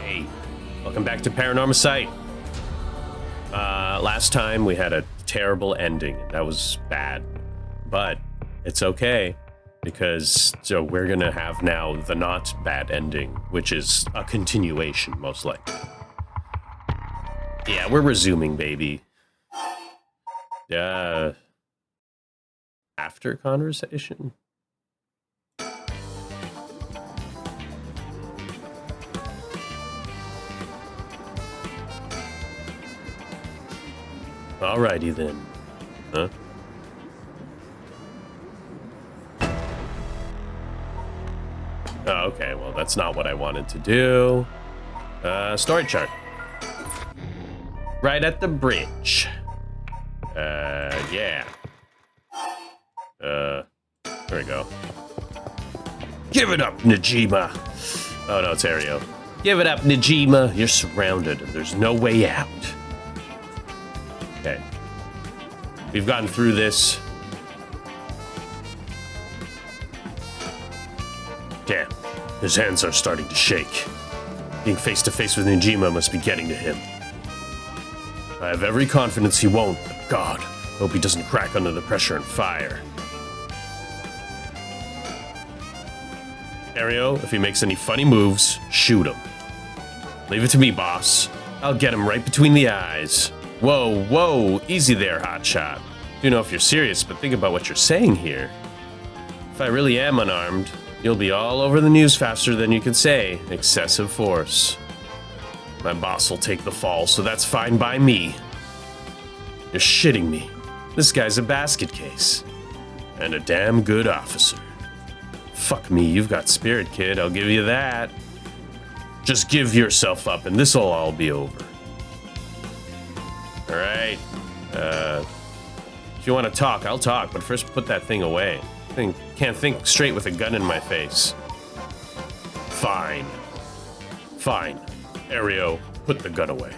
Hey, welcome back to Paranormasight. Last time we had a terrible ending. That was bad, but it's okay because we're gonna have now the not bad ending, which is a continuation, most likely. Yeah, we're resuming, baby. After conversation. Alrighty then. Huh? Oh, okay, well, that's not what I wanted to do. Story chart. Right at the bridge. Yeah. There we go. Give it up, Najima. Oh, no, it's Harue. Give it up, Najima. You're surrounded, and there's no way out. Okay. We've gotten through this. Damn. His hands are starting to shake. Being face to face with Najima must be getting to him. I have every confidence he won't, but God, hope he doesn't crack under the pressure and fire. Harue, if he makes any funny moves, shoot him. Leave it to me, boss. I'll get him right between the eyes. Whoa, whoa, easy there, hotshot. Do know if you're serious, but think about what you're saying here. If I really am unarmed, you'll be all over the news faster than you can say. Excessive force. My boss will take the fall, so that's fine by me. You're shitting me. This guy's a basket case. And a damn good officer. Fuck me, you've got spirit, kid, I'll give you that. Just give yourself up and this'll all be over. Alright. If you want to talk, I'll talk, but first put that thing away. Can't think straight with a gun in my face. Fine. Fine. Harue, put the gun away.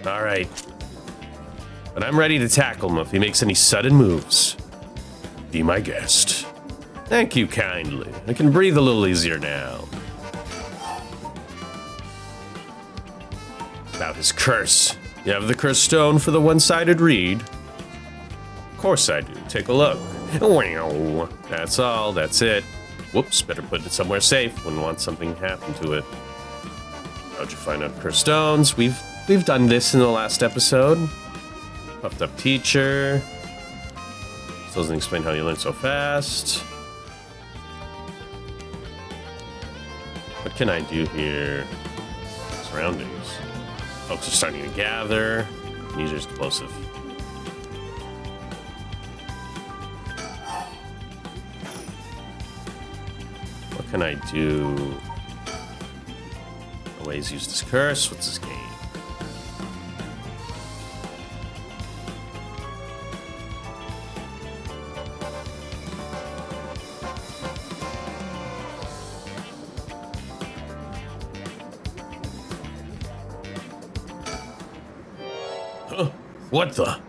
Alright. But I'm ready to tackle him if he makes any sudden moves. Be my guest. Thank you kindly. I can breathe a little easier now. About his curse. You have the curse stone for the one-sided read? Of course I do. Take a look. Wow. That's all. That's it. Whoops. Better put it somewhere safe. Wouldn't want something to happen to it. How'd you find out curse stones? We've done this in the last episode. Puffed up teacher. Still doesn't explain how you learn so fast. What can I do here? Surroundings. Folks are starting to gather. These are explosive. What can I do? Always use this curse. What's this game? What the?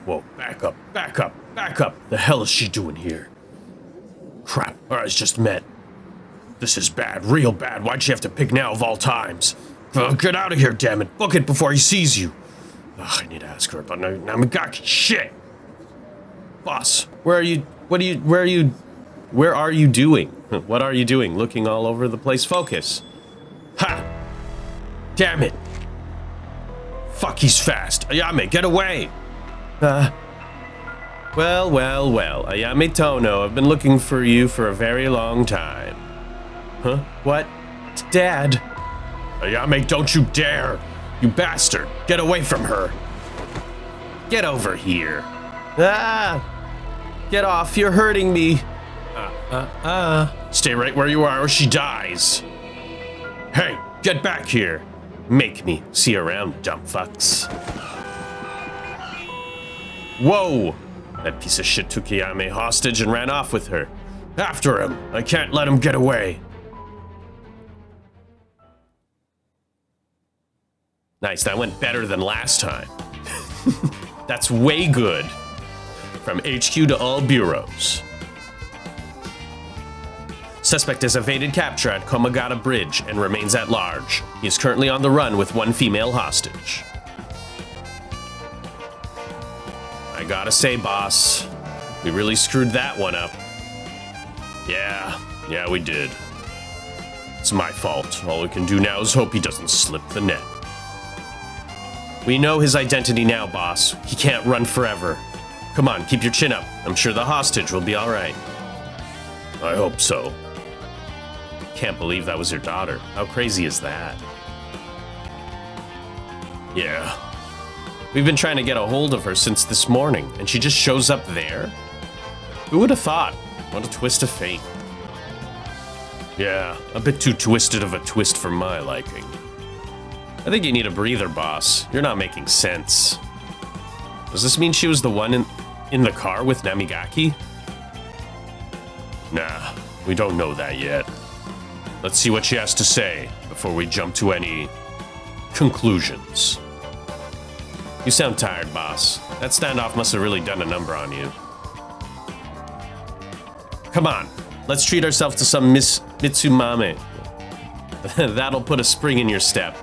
Whoa, back up, back up, back up. The hell is she doing here? Crap, our eyes just met. This is bad, real bad. Why'd she have to pick now of all times? Get out of here, damn it. Book it before he sees you. I need to ask her about Namigaki. Shit. Boss, where are you doing? What are you doing? Looking all over the place? Focus. Ha! Damn it. Fuck, he's fast. Ayame, get away! Well. Ayame Tono, I've been looking for you for a very long time. Huh? What? It's Dad. Ayame, don't you dare! You bastard! Get away from her! Get over here! Ah! Get off, you're hurting me! Stay right where you are or she dies! Hey, get back here! Make me see you around, dumb fucks. Whoa! That piece of shit took Ayame hostage and ran off with her. After him! I can't let him get away! Nice, that went better than last time. That's way good. From HQ to all bureaus. Suspect has evaded capture at Komagata Bridge and remains at large. He is currently on the run with one female hostage. I gotta say, boss, we really screwed that one up. Yeah, we did. It's my fault. All we can do now is hope he doesn't slip the net. We know his identity now, boss. He can't run forever. Come on, keep your chin up. I'm sure the hostage will be all right. I hope so. Can't believe that was your daughter. How crazy is that? Yeah. We've been trying to get a hold of her since this morning, and she just shows up there? Who would have thought? What a twist of fate. Yeah, a bit too twisted of a twist for my liking. I think you need a breather, boss. You're not making sense. Does this mean she was the one in the car with Namigaki? Nah, we don't know that yet. Let's see what she has to say before we jump to any conclusions. You sound tired, boss. That standoff must have really done a number on you. Come on, let's treat ourselves to some Miss Mitsumame. That'll put a spring in your step.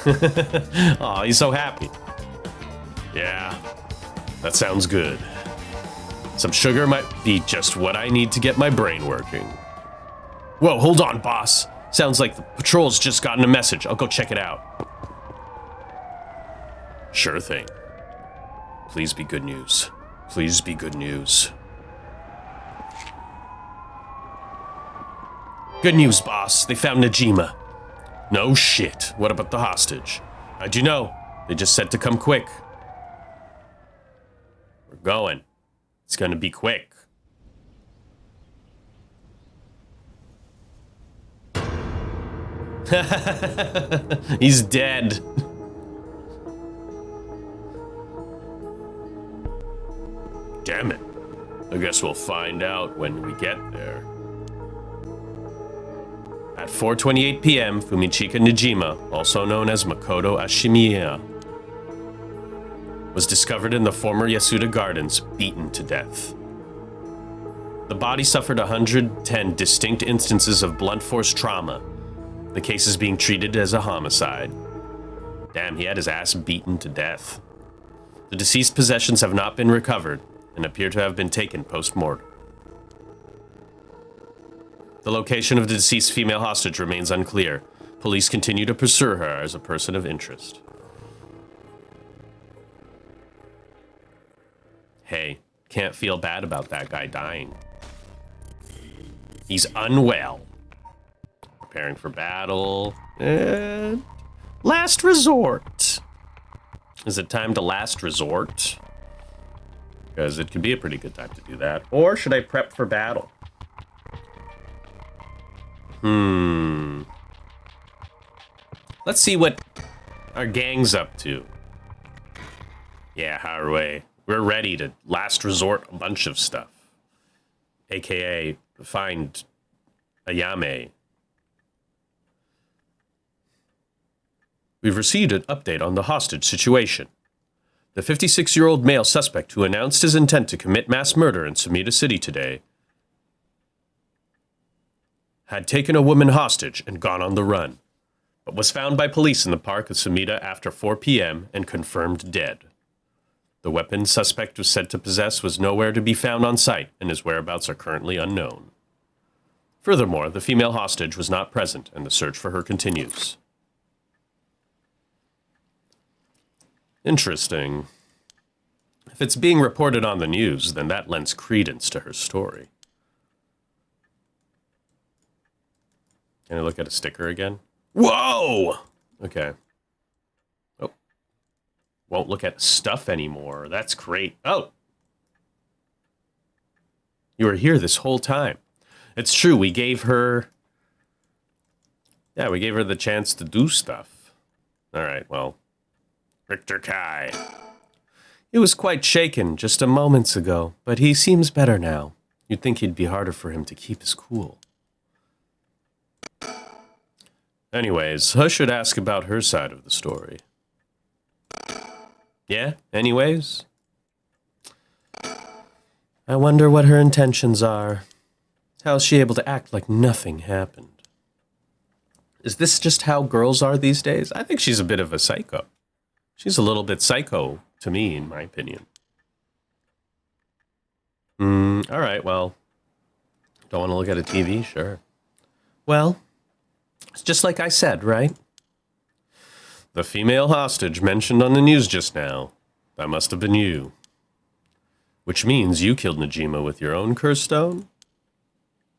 Aw, he's so happy. Yeah, that sounds good. Some sugar might be just what I need to get my brain working. Whoa, hold on, boss. Sounds like the patrol's just gotten a message. I'll go check it out. Sure thing. Please be good news. Please be good news. Good news, boss. They found Najima. No shit. What about the hostage? How'd you know? They just said to come quick. We're going. It's gonna be quick. He's dead. Damn it. I guess we'll find out when we get there. At 4:28 p.m., Fumichika Najima, also known as Makoto Ashimiya, was discovered in the former Yasuda Gardens, beaten to death. The body suffered 110 distinct instances of blunt force trauma. The case is being treated as a homicide. Damn, he had his ass beaten to death. The deceased possessions have not been recovered and appear to have been taken post-mortem. The location of the deceased female hostage remains unclear. Police continue to pursue her as a person of interest. Hey, can't feel bad about that guy dying. He's unwell. Preparing for battle. And last resort. Is it time to last resort? Because it could be a pretty good time to do that. Or should I prep for battle? Let's see what our gang's up to. Yeah, Harue. We're ready to last resort a bunch of stuff. AKA find Ayame. We've received an update on the hostage situation. The 56-year-old male suspect who announced his intent to commit mass murder in Sumida City today had taken a woman hostage and gone on the run, but was found by police in the park of Sumida after 4 p.m. and confirmed dead. The weapon suspect was said to possess was nowhere to be found on site, and his whereabouts are currently unknown. Furthermore, the female hostage was not present, and the search for her continues. Interesting. If it's being reported on the news, then that lends credence to her story. Can I look at a sticker again? Whoa! Okay. Oh. Won't look at stuff anymore. That's great. Oh! You were here this whole time. It's true, we gave her... Yeah, we gave her the chance to do stuff. Alright, well... Richter Kai. He was quite shaken just a moments ago, but he seems better now. You'd think it'd be harder for him to keep his cool. Anyways, I should ask about her side of the story. Yeah, anyways? I wonder what her intentions are. How is she able to act like nothing happened? Is this just how girls are these days? I think she's a bit of a psycho. She's a little bit psycho to me, in my opinion. All right, well, don't want to look at a TV? Sure. Well, it's just like I said, right? The female hostage mentioned on the news just now. That must have been you. Which means you killed Najima with your own curse stone?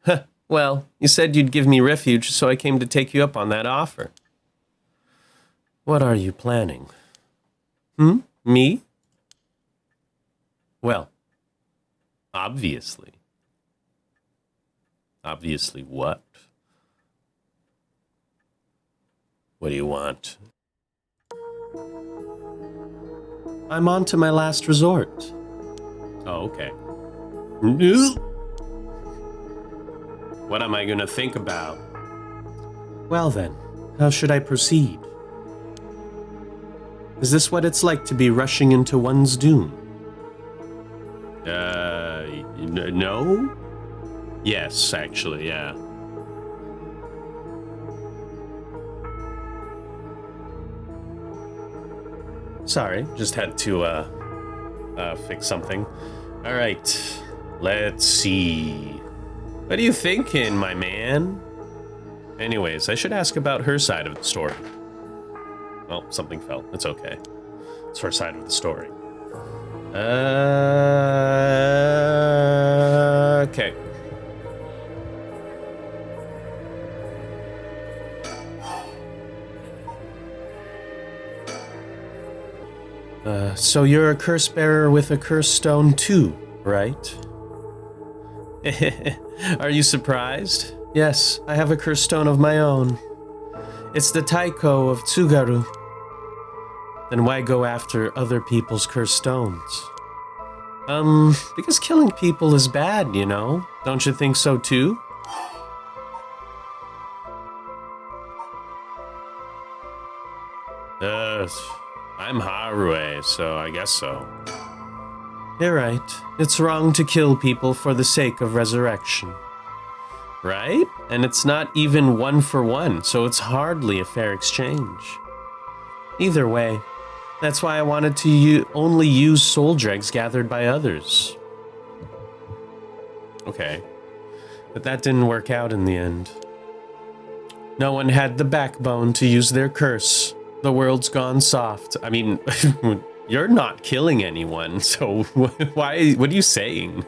Huh. Well, you said you'd give me refuge, so I came to take you up on that offer. What are you planning? Me? Well, obviously. Obviously what? What do you want? I'm on to my last resort. Oh, okay. What am I gonna think about? Well then, how should I proceed? Is this what it's like to be rushing into one's doom? No? Yes, actually, yeah. Sorry, just had to, fix something. All right, let's see. What are you thinking, my man? Anyways, I should ask about her side of the story. Well, something fell. It's okay. It's her side of the story. Okay. So you're a curse bearer with a curse stone too, right? Are you surprised? Yes, I have a curse stone of my own. It's the Taiko of Tsugaru. Then why go after other people's cursed stones? Because killing people is bad, you know? Don't you think so too? I'm Harue, so I guess so. You're right. It's wrong to kill people for the sake of resurrection. Right? And it's not even 1 for 1, so it's hardly a fair exchange. Either way, that's why I wanted to only use soul dregs gathered by others. Okay. But that didn't work out in the end. No one had the backbone to use their curse. The world's gone soft. I mean, you're not killing anyone, so why? What are you saying?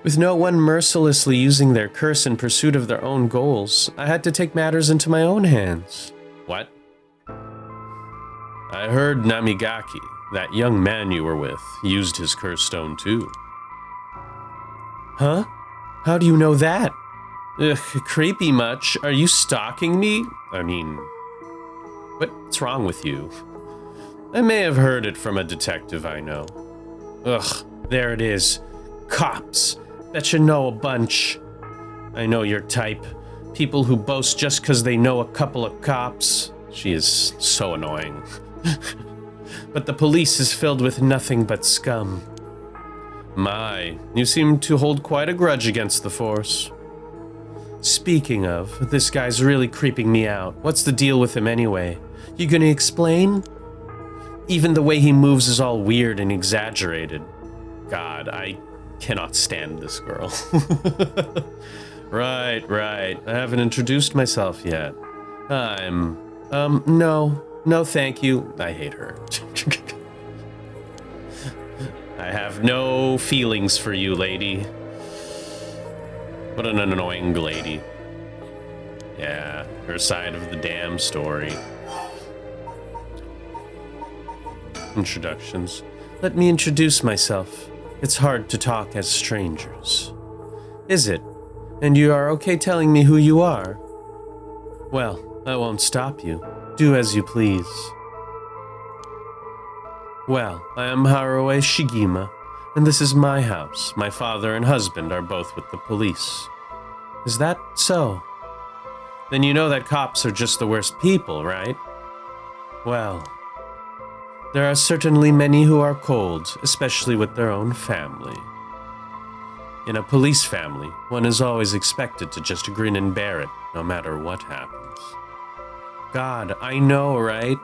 With no one mercilessly using their curse in pursuit of their own goals, I had to take matters into my own hands. What? I heard Namigaki, that young man you were with, used his curse stone too. Huh? How do you know that? Ugh, creepy much. Are you stalking me? I mean, what's wrong with you? I may have heard it from a detective I know. Ugh, there it is. Cops. Bet you know a bunch. I know your type. People who boast just because they know a couple of cops. She is so annoying. But the police is filled with nothing but scum. My, you seem to hold quite a grudge against the force. Speaking of, this guy's really creeping me out. What's the deal with him anyway? You gonna explain? Even the way he moves is all weird and exaggerated. God, I cannot stand this girl. Right. I haven't introduced myself yet. No, thank you. I hate her. I have no feelings for you, lady. What an annoying lady. Yeah, her side of the damn story. Introductions. Let me introduce myself. It's hard to talk as strangers. Is it? And you are okay telling me who you are? Well, I won't stop you. Do as you please. Well, I am Harue Shigima, and this is my house. My father and husband are both with the police. Is that so? Then you know that cops are just the worst people, right? Well, there are certainly many who are cold, especially with their own family. In a police family, one is always expected to just grin and bear it, no matter what happens. God, I know, right?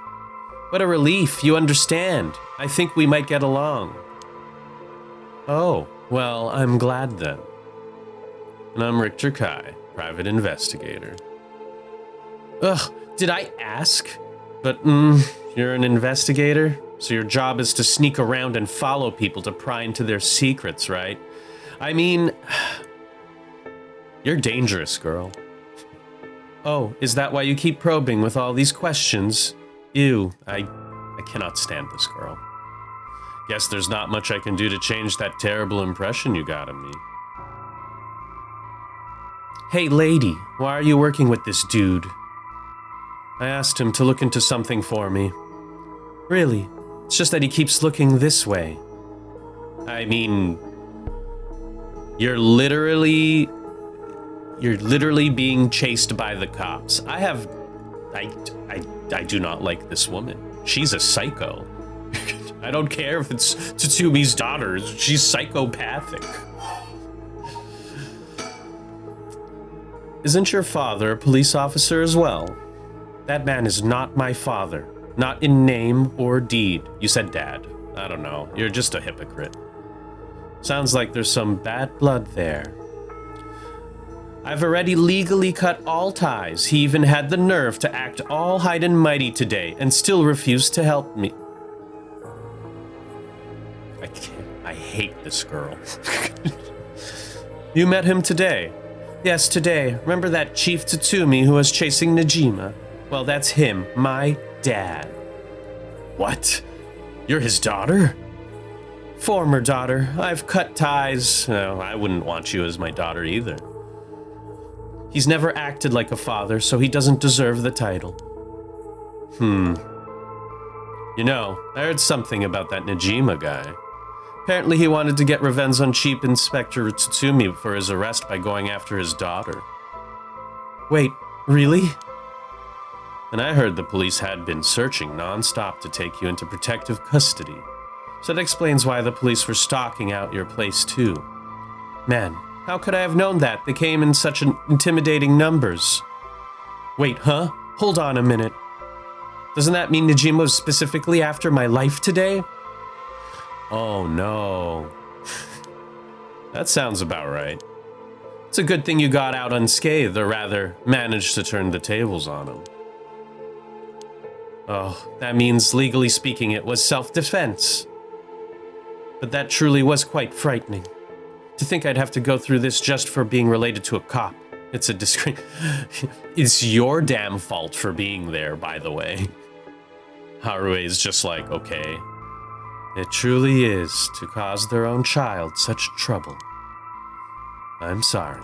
What a relief, you understand. I think we might get along. Oh, well, I'm glad then. And I'm Richter Kai, private investigator. Ugh, did I ask? But, you're an investigator? So your job is to sneak around and follow people to pry into their secrets, right? I mean, you're dangerous, girl. Oh, is that why you keep probing with all these questions? Ew, I cannot stand this girl. Guess there's not much I can do to change that terrible impression you got of me. Hey, lady, why are you working with this dude? I asked him to look into something for me. Really? It's just that he keeps looking this way. I mean, you're literally being chased by the cops. I do not like this woman. She's a psycho. I don't care if it's Tatsumi's daughter. She's psychopathic. Isn't your father a police officer as well? That man is not my father. Not in name or deed. You said dad. I don't know. You're just a hypocrite. Sounds like there's some bad blood there. I've already legally cut all ties. He even had the nerve to act all high and mighty today and still refused to help me. I can't. I hate this girl. You met him today? Yes, today. Remember that Chief Tatsumi who was chasing Najima? Well, that's him, my dad. What? You're his daughter? Former daughter. I've cut ties. No, I wouldn't want you as my daughter either. He's never acted like a father, so he doesn't deserve the title. You know, I heard something about that Najima guy. Apparently he wanted to get revenge on Chief Inspector Tatsumi for his arrest by going after his daughter. Wait, really? And I heard the police had been searching non-stop to take you into protective custody. So that explains why the police were stalking out your place too. Man, how could I have known that? They came in such intimidating numbers. Wait, huh? Hold on a minute. Doesn't that mean Najima was specifically after my life today? Oh no. That sounds about right. It's a good thing you got out unscathed, or rather, managed to turn the tables on him. Oh, that means, legally speaking, it was self-defense. But that truly was quite frightening. To think I'd have to go through this just for being related to a cop. It's a disgrace. It's your damn fault for being there, by the way. Harue is just like, okay. It truly is to cause their own child such trouble. I'm sorry.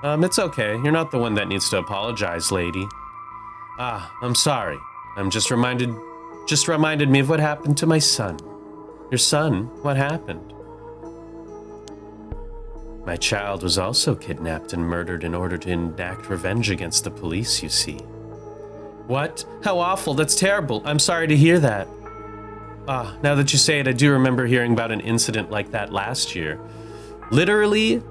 It's okay. You're not the one that needs to apologize, lady. Ah, I'm sorry. I'm just reminded me of what happened to my son. Your son? What happened? My child was also kidnapped and murdered in order to enact revenge against the police, you see. What? How awful. That's terrible. I'm sorry to hear that. Ah, now that you say it, I do remember hearing about an incident like that last year. Literally,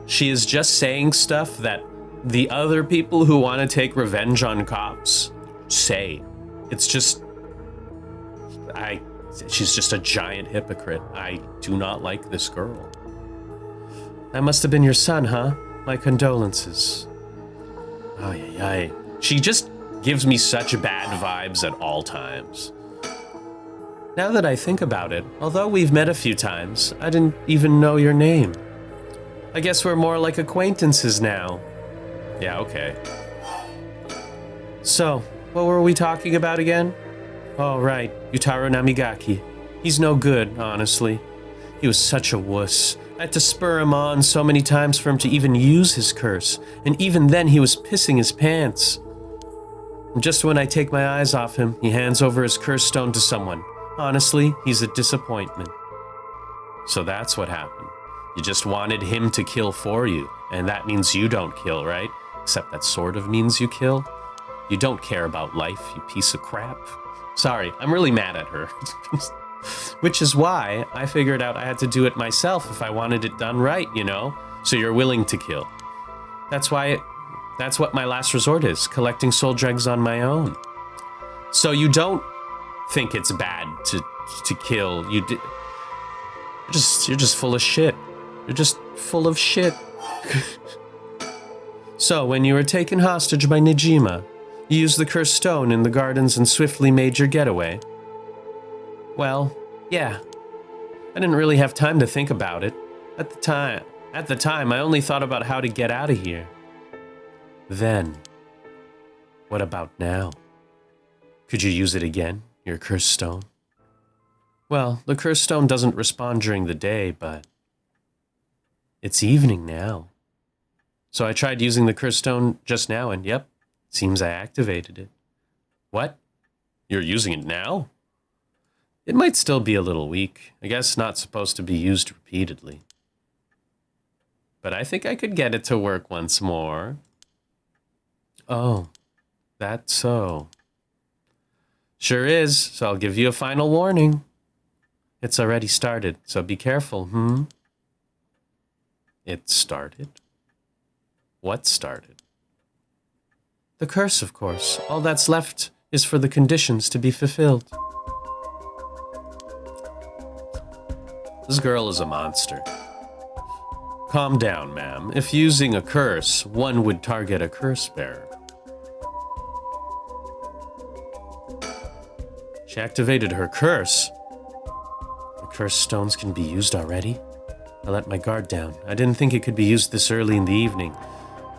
she is just saying stuff that the other people who want to take revenge on cops say. It's just... She's just a giant hypocrite. I do not like this girl. That must have been your son, huh? My condolences. Ay. She just gives me such bad vibes at all times. Now that I think about it, although we've met a few times, I didn't even know your name. I guess we're more like acquaintances now. Yeah, okay. So, what were we talking about again? Oh, right, Yutaro Namigaki. He's no good, honestly. He was such a wuss. I had to spur him on so many times for him to even use his curse, and even then he was pissing his pants. And just when I take my eyes off him, he hands over his curse stone to someone. Honestly, he's a disappointment. So that's what happened. You just wanted him to kill for you, and that means you don't kill, right? Except that sort of means you kill. You don't care about life, you piece of crap. Sorry, I'm really mad at her. Which is why I figured out I had to do it myself if I wanted it done right, you know? So you're willing to kill. That's what my last resort is, collecting soul dregs on my own. So you don't think it's bad to kill. You're just full of shit. You're just full of shit. So when you were taken hostage by Nejima, you used the cursed stone in the gardens and swiftly made your getaway. Well, yeah. I didn't really have time to think about it. At the time, I only thought about how to get out of here. Then, what about now? Could you use it again, your cursed stone? Well, the cursed stone doesn't respond during the day, but it's evening now. So I tried using the cursed stone just now, and yep, seems I activated it. What? You're using it now? It might still be a little weak. I guess not supposed to be used repeatedly. But I think I could get it to work once more. Oh, that's so. Sure is, so I'll give you a final warning. It's already started, so be careful, It started? What started? The curse, of course. All that's left is for the conditions to be fulfilled. This girl is a monster. Calm down, ma'am. If using a curse, one would target a curse bearer. She activated her curse. The cursed stones can be used already? I let my guard down. I didn't think it could be used this early in the evening.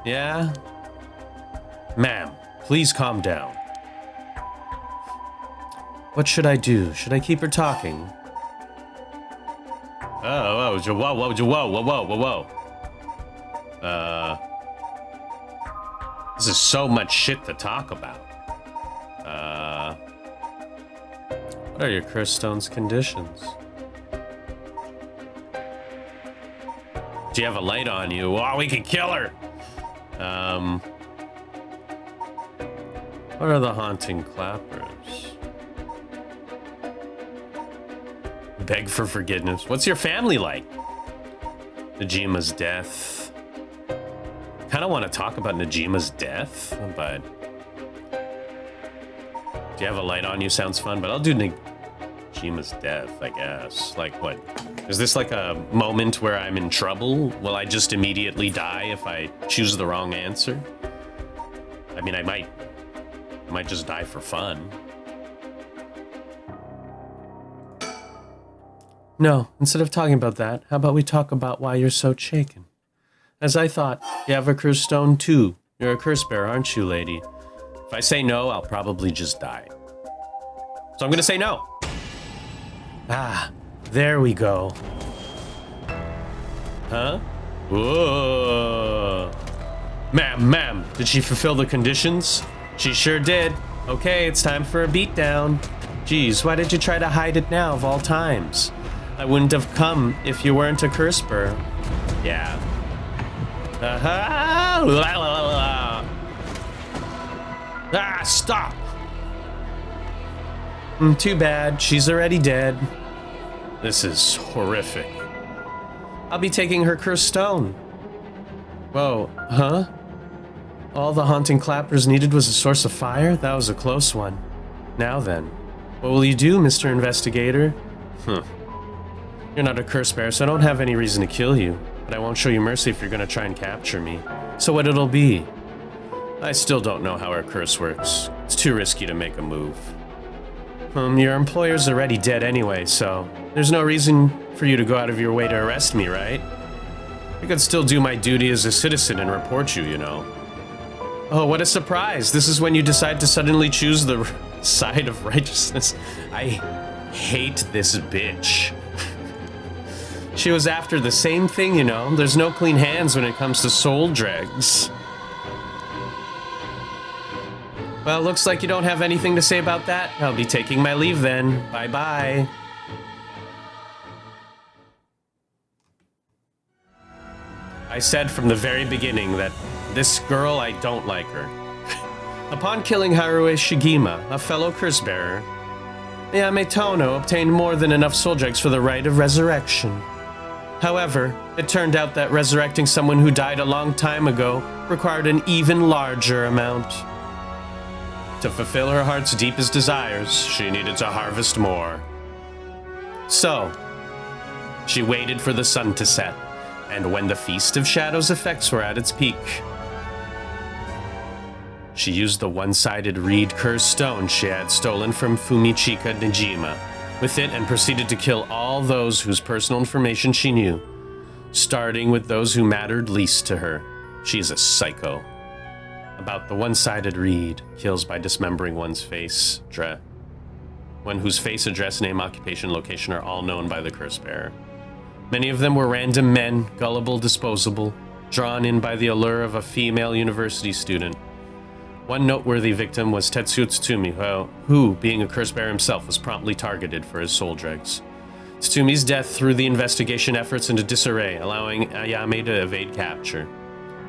Yeah? Ma'am, please calm down. What should I do? Should I keep her talking? Whoa. This is so much shit to talk about. What are your cursed stone's conditions? Do you have a light on you? Oh, we can kill her! What are the haunting clappers? Beg for forgiveness. What's your family like? Nejima's death. Kind of want to talk about Nejima's death, but do you have a light on you? Sounds fun, but I'll do Nejima's death, I guess. Like, what? Is this like a moment where I'm in trouble? Will I just immediately die if I choose the wrong answer? I mean, I might just die for fun. No, instead of talking about that, how about we talk about why you're so shaken? As I thought, you have a cursed stone too. You're a curse bearer, aren't you, lady? If I say no, I'll probably just die. So I'm gonna say no. Ah, there we go. Huh? Whoa. Ma'am, did she fulfill the conditions? She sure did. Okay, it's time for a beatdown. Geez, why did you try to hide it now of all times? I wouldn't have come if you weren't a curse bearer. Yeah. Ah, stop! Too bad, she's already dead. This is horrific. I'll be taking her cursed stone. Whoa, huh? All the haunting clappers needed was a source of fire? That was a close one. Now then, what will you do, Mr. Investigator? You're not a curse bearer, so I don't have any reason to kill you. But I won't show you mercy if you're gonna try and capture me. So what it'll be? I still don't know how our curse works. It's too risky to make a move. Your employer's already dead anyway, so there's no reason for you to go out of your way to arrest me, right? I could still do my duty as a citizen and report you, you know. Oh, what a surprise. This is when you decide to suddenly choose the side of righteousness. I hate this bitch. She was after the same thing, you know. There's no clean hands when it comes to soul dregs. Well, looks like you don't have anything to say about that. I'll be taking my leave then. Bye-bye. I said from the very beginning that this girl, I don't like her. Upon killing Harue Shigima, a fellow curse bearer, Ayame Tono obtained more than enough soul dregs for the rite of resurrection. However, it turned out that resurrecting someone who died a long time ago required an even larger amount. To fulfill her heart's deepest desires, she needed to harvest more. So, she waited for the sun to set, and when the Feast of Shadows effects were at its peak, she used the one-sided reed cursed stone she had stolen from Fumichika Nejima with it and proceeded to kill all those whose personal information she knew, starting with those who mattered least to her. She is a psycho. About the one-sided reed, kills by dismembering one's face, one whose face, address, name, occupation, location are all known by the curse bearer. Many of them were random men, gullible, disposable, drawn in by the allure of a female university student. One noteworthy victim was Tetsuo Tsutsumi, who, being a curse bearer himself, was promptly targeted for his soul dregs. Tsutsumi death threw the investigation efforts into disarray, allowing Ayame to evade capture.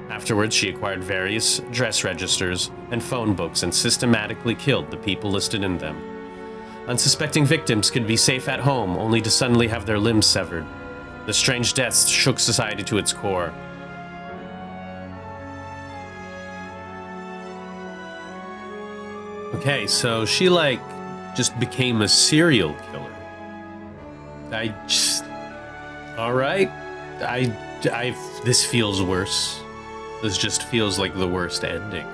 Afterwards, she acquired various address registers and phone books and systematically killed the people listed in them. Unsuspecting victims could be safe at home, only to suddenly have their limbs severed. The strange deaths shook society to its core. Okay, so she, just became a serial killer. Alright. This feels worse. This just feels like the worst ending.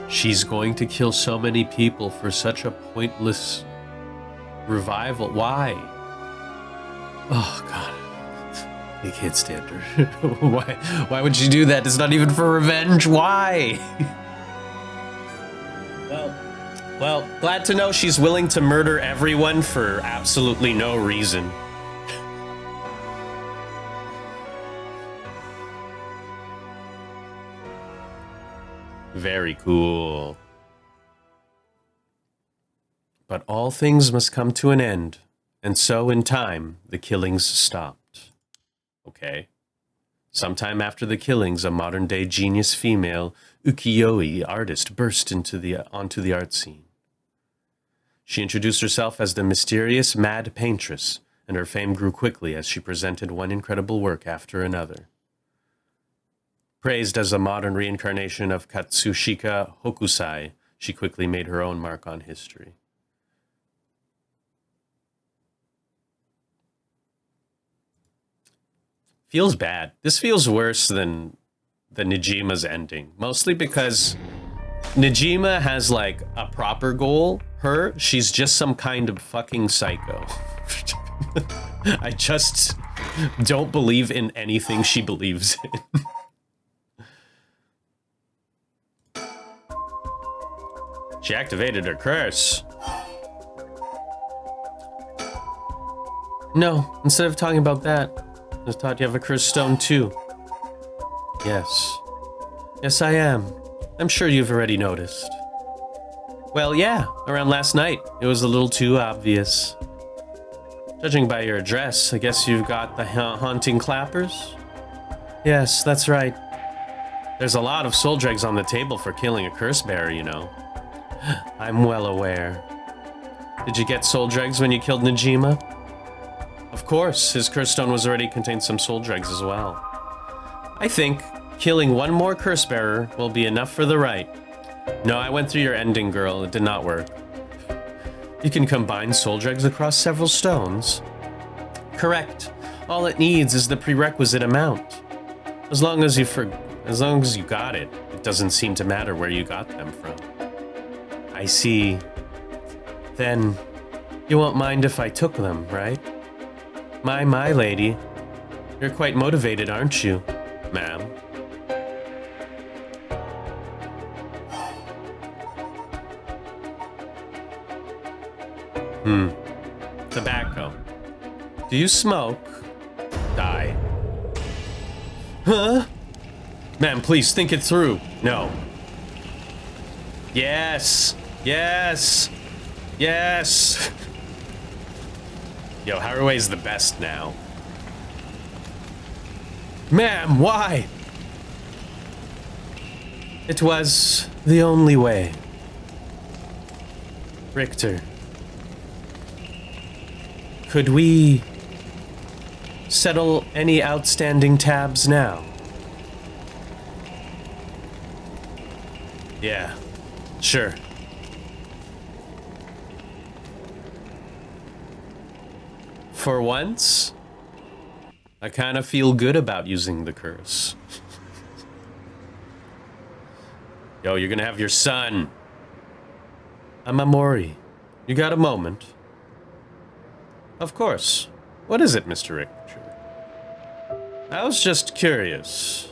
She's going to kill so many people for such a pointless revival. Why? Oh, God. I can't stand her. Why would she do that? It's not even for revenge. Why? Well, glad to know she's willing to murder everyone for absolutely no reason. Very cool. But all things must come to an end, and so in time, the killings stopped. Okay. Sometime after the killings, a modern-day genius female ukiyo-e artist burst onto the art scene. She introduced herself as the mysterious Mad Paintress, and her fame grew quickly as she presented one incredible work after another. Praised as a modern reincarnation of Katsushika Hokusai, she quickly made her own mark on history. Feels bad. This feels worse than Nejima's ending, mostly because Nejima has a proper goal. She's just some kind of fucking psycho. I just don't believe in anything she believes in. She activated her curse. No, instead of talking about that, I thought you have a cursed stone too. Yes. Yes, I am. I'm sure you've already noticed. Well, yeah, around last night, it was a little too obvious. Judging by your address, I guess you've got the haunting clappers? Yes, that's right. There's a lot of soul dregs on the table for killing a curse bearer, you know. I'm well aware. Did you get soul dregs when you killed Nejima? Of course, his curse stone was already contained some soul dregs as well. I think killing one more curse bearer will be enough for the rite. No, I went through your ending, girl. It did not work. You can combine soul dregs across several stones. Correct. All it needs is the prerequisite amount. As long as you got it, it doesn't seem to matter where you got them from. I see. Then, you won't mind if I took them, right? My lady. You're quite motivated, aren't you, ma'am? Tobacco. Do you smoke? Die. Huh? Ma'am, please think it through. No. Yes. Yes. Yes. Yo, Harue's the best now. Ma'am, why? It was the only way. Richter. Could we settle any outstanding tabs now? Yeah, sure. For once, I kind of feel good about using the curse. Yo, you're gonna have your son. I'm Amori. You got a moment? Of course. What is it, Mr. Richter? I was just curious.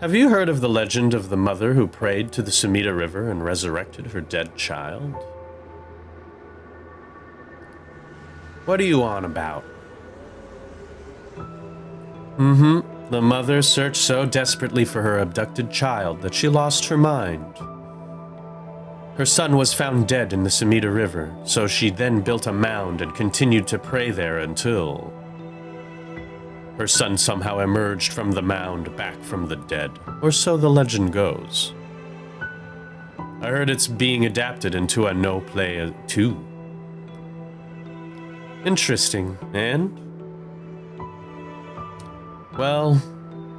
Have you heard of the legend of the mother who prayed to the Sumida River and resurrected her dead child? What are you on about? The mother searched so desperately for her abducted child that she lost her mind. Her son was found dead in the Sumida River, so she then built a mound and continued to pray there until her son somehow emerged from the mound back from the dead, or so the legend goes. I heard it's being adapted into a No Play 2. Interesting, and? Well,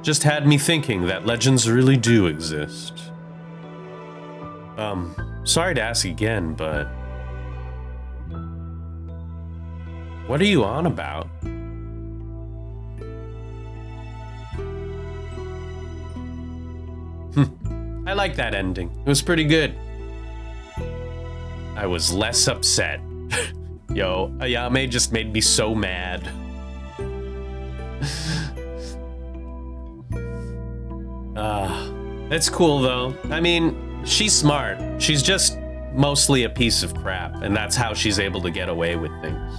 just had me thinking that legends really do exist. Sorry to ask again, but what are you on about? I like that ending. It was pretty good. I was less upset. Yo, Ayame just made me so mad. It's cool though. I mean, she's smart. She's just mostly a piece of crap, and that's how she's able to get away with things.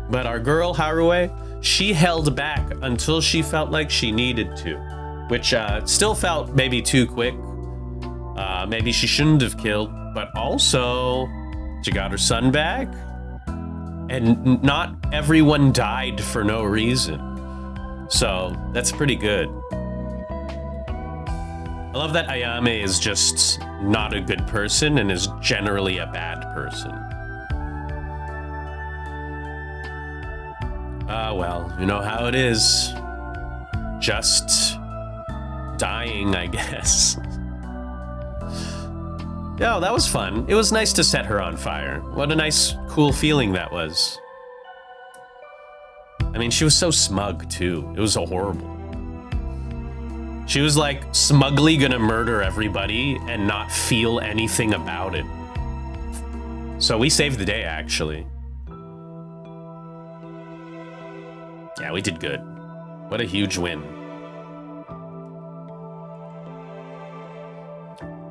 But our girl, Harue, she held back until she felt like she needed to, which still felt maybe too quick. Maybe she shouldn't have killed, but also she got her son back, and not everyone died for no reason. So that's pretty good. I love that Ayame is just not a good person and is generally a bad person. Well, you know how it is. Just dying, I guess. Yeah, that was fun. It was nice to set her on fire. What a nice, cool feeling that was. I mean, she was so smug, too. It was horrible. She was, like, smugly gonna murder everybody and not feel anything about it. So we saved the day, actually. Yeah, we did good. What a huge win.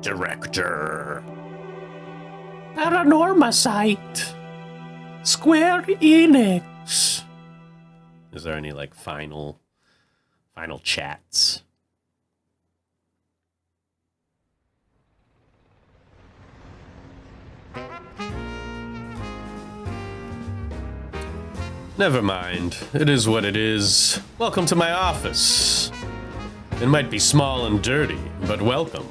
Director. Paranormasight. Square Enix. Is there any, like, final chats? Never mind. It is what it is. Welcome to my office. It might be small and dirty, but welcome.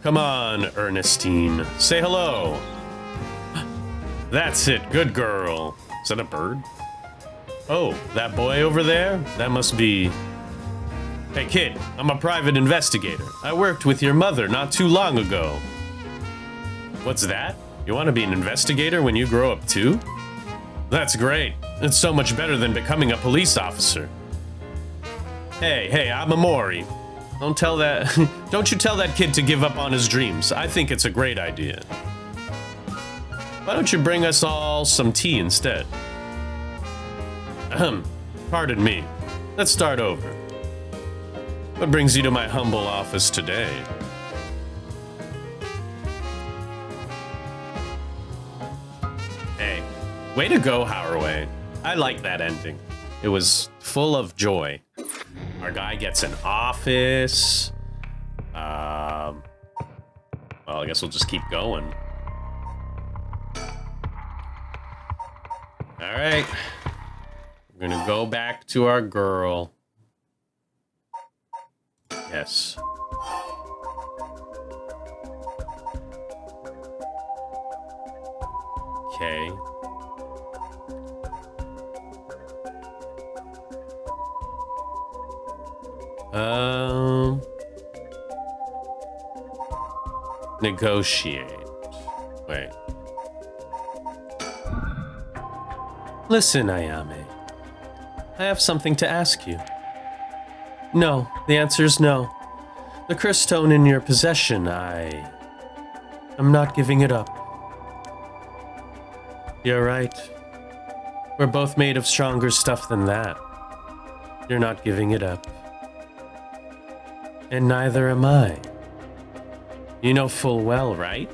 Come on, Ernestine. Say hello. That's it. Good girl. Is that a bird? Oh, that boy over there? That must be... Hey, kid. I'm a private investigator. I worked with your mother not too long ago. What's that? You want to be an investigator when you grow up too? That's great. It's so much better than becoming a police officer. Hey, I'm Amori. Don't you tell that kid to give up on his dreams. I think it's a great idea. Why don't you bring us all some tea instead? Pardon me. Let's start over. What brings you to my humble office today? Hey, way to go, Harue. I like that ending. It was full of joy. Our guy gets an office. Well, I guess we'll just keep going. All right. We're gonna go back to our girl. Yes. Okay. Negotiate. Wait. Listen, Ayame. I have something to ask you. No, the answer is no. The cursed stone in your possession, I'm not giving it up. You're right. We're both made of stronger stuff than that. You're not giving it up. And neither am I. You know full well, right?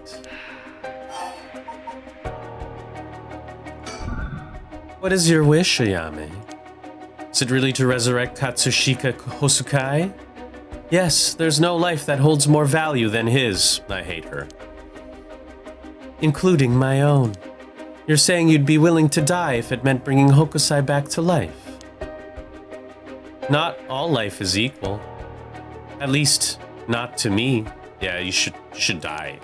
What is your wish, Ayame? Is it really to resurrect Katsushika Hosukai? Yes, there's no life that holds more value than his. I hate her. Including my own. You're saying you'd be willing to die if it meant bringing Hokusai back to life. Not all life is equal. At least, not to me. Yeah, you should die.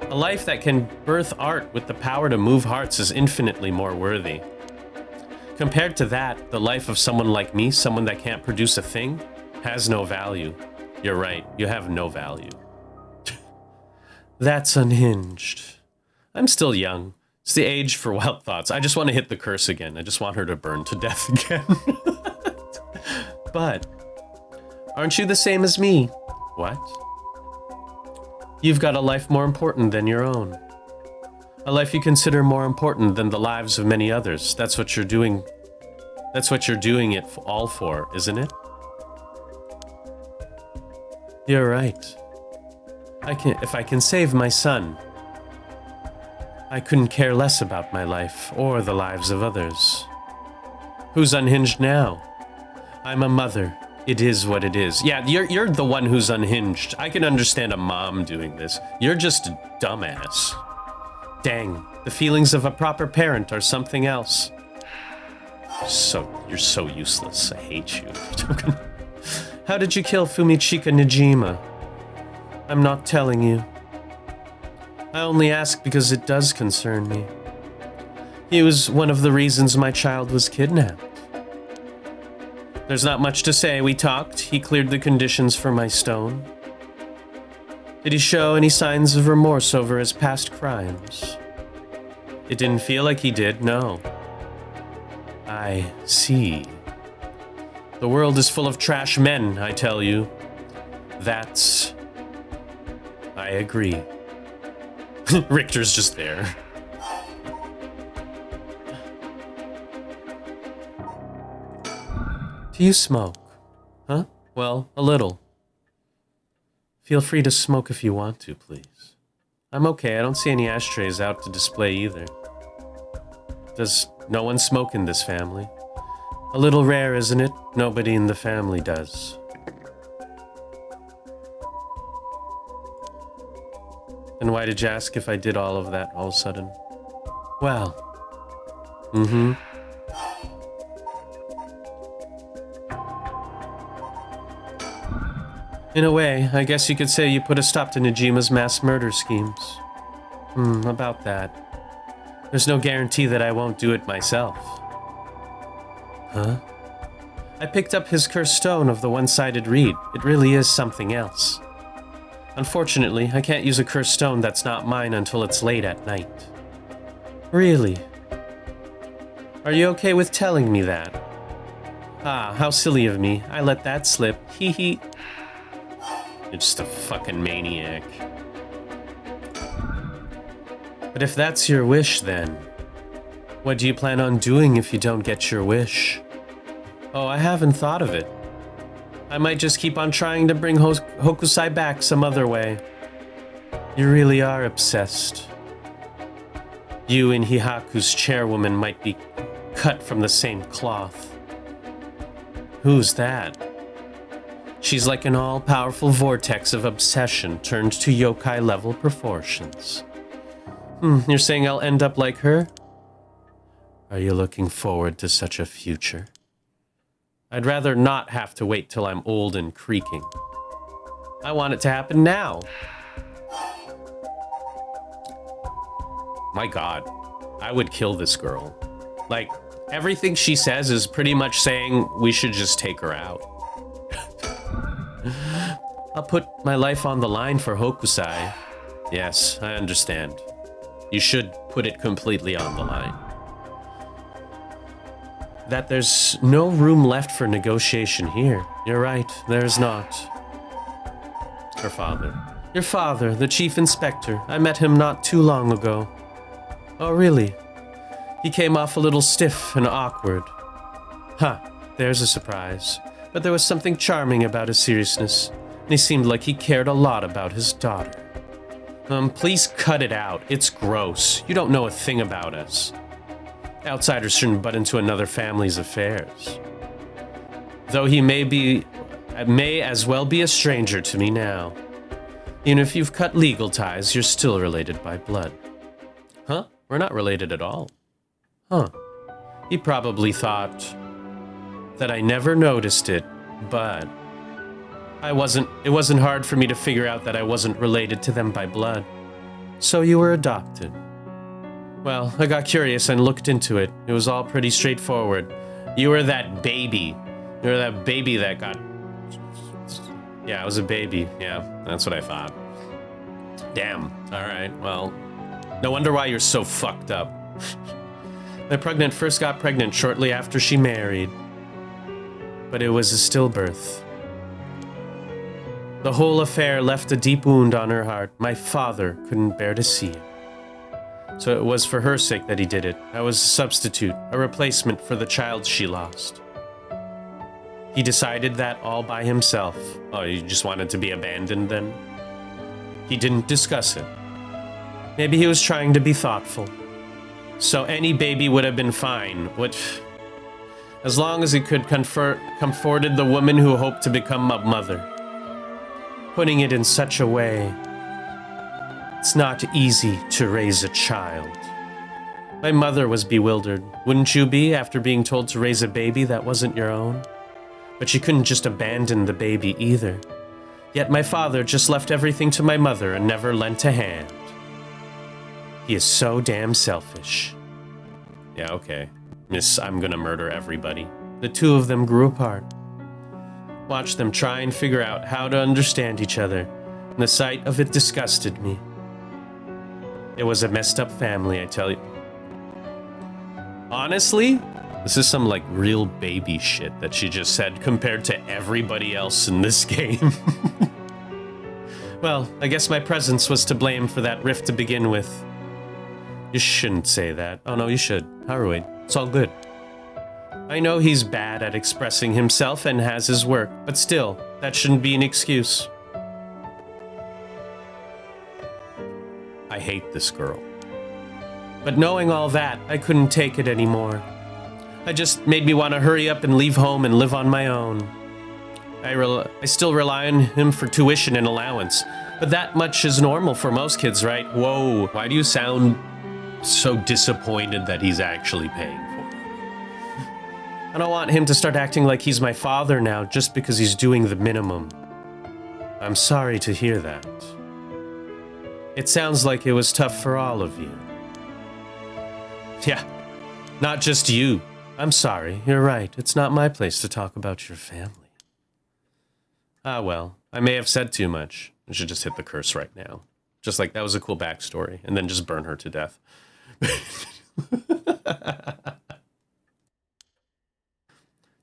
A life that can birth art with the power to move hearts is infinitely more worthy. Compared to that, the life of someone like me, someone that can't produce a thing, has no value. You're right, you have no value. That's unhinged. I'm still young. It's the age for wild thoughts. I just want to hit the curse again. I just want her to burn to death again. But, aren't you the same as me? What? You've got a life more important than your own. A life you consider more important than the lives of many others. That's what you're doing. That's what you're doing it all for, isn't it? You're right. If I can save my son, I couldn't care less about my life or the lives of others. Who's unhinged now? I'm a mother. It is what it is. Yeah, you're the one who's unhinged. I can understand a mom doing this. You're just a dumbass. Dang, the feelings of a proper parent are something else. You're so useless. I hate you. How did you kill Fumichika Nijima? I'm not telling you. I only ask because it does concern me. He was one of the reasons my child was kidnapped. There's not much to say. We talked. He cleared the conditions for my stone. Did he show any signs of remorse over his past crimes? It didn't feel like he did, no. I see. The world is full of trash men, I tell you. I agree. Richter's just there. Do you smoke? Huh? Well, a little. Feel free to smoke if you want to, please. I'm okay, I don't see any ashtrays out to display either. Does no one smoke in this family? A little rare, isn't it? Nobody in the family does. And why did you ask if I did all of that all of a sudden? Well, in a way, I guess you could say you put a stop to Nijima's mass murder schemes. About that. There's no guarantee that I won't do it myself. Huh? I picked up his cursed stone of the one-sided reed. It really is something else. Unfortunately, I can't use a cursed stone that's not mine until it's late at night. Really? Are you okay with telling me that? Ah, how silly of me. I let that slip. Hee hee. You're just a fucking maniac. But if that's your wish, then, what do you plan on doing if you don't get your wish? Oh, I haven't thought of it. I might just keep on trying to bring Hokusai back some other way. You really are obsessed. You and Hihaku's chairwoman might be cut from the same cloth. Who's that? She's like an all-powerful vortex of obsession turned to yokai-level proportions. You're saying I'll end up like her? Are you looking forward to such a future? I'd rather not have to wait till I'm old and creaking. I want it to happen now. My God, I would kill this girl. Like, everything she says is pretty much saying we should just take her out. I'll put my life on the line for Hokusai. Yes, I understand. You should put it completely on the line. That there's no room left for negotiation here. You're right, there's not. Her father. Your father, the chief inspector. I met him not too long ago. Oh, really? He came off a little stiff and awkward. Huh, there's a surprise. But there was something charming about his seriousness, and he seemed like he cared a lot about his daughter. Please cut it out. It's gross. You don't know a thing about us. Outsiders shouldn't butt into another family's affairs. Though he may as well be a stranger to me now. Even if you've cut legal ties, you're still related by blood. Huh? We're not related at all. Huh. He probably thought that I never noticed it, but it wasn't hard for me to figure out that I wasn't related to them by blood. So you were adopted. Well, I got curious and looked into it. It was all pretty straightforward. You were that baby. You were that baby that got... Yeah, I was a baby. Yeah, that's what I thought. Damn. Alright, well... No wonder why you're so fucked up. My pregnant first got pregnant shortly after she married. But it was a stillbirth. The whole affair left a deep wound on her heart. My father couldn't bear to see it. So it was for her sake that he did it. I was a substitute, a replacement for the child she lost. He decided that all by himself. Oh, you just wanted to be abandoned then? He didn't discuss it. Maybe he was trying to be thoughtful. So any baby would have been fine, as long as it could comforted the woman who hoped to become a mother. Putting it in such a way, it's not easy to raise a child. My mother was bewildered. Wouldn't you be after being told to raise a baby that wasn't your own? But she couldn't just abandon the baby either. Yet my father just left everything to my mother and never lent a hand. He is so damn selfish. Yeah, okay. Miss, I'm gonna murder everybody. The two of them grew apart. Watched them try and figure out how to understand each other, and the sight of it disgusted me. It was a messed up family, I tell you. Honestly, this is some like real baby shit that she just said compared to everybody else in this game. Well, I guess my presence was to blame for that rift to begin with. You shouldn't say that. Oh no, you should. Harue, it's all good. I know he's bad at expressing himself and has his work, but still, that shouldn't be an excuse. I hate this girl. But knowing all that, I couldn't take it anymore. It just made me want to hurry up and leave home and live on my own. I still rely on him for tuition and allowance, but that much is normal for most kids, right? Whoa, why do you sound so disappointed that he's actually paying for it? I don't want him to start acting like he's my father now just because he's doing the minimum. I'm sorry to hear that. It sounds like it was tough for all of you. Yeah, not just you. I'm sorry, you're right. It's not my place to talk about your family. Ah, well, I may have said too much. I should just hit the curse right now. Just like that was a cool backstory, and then just burn her to death.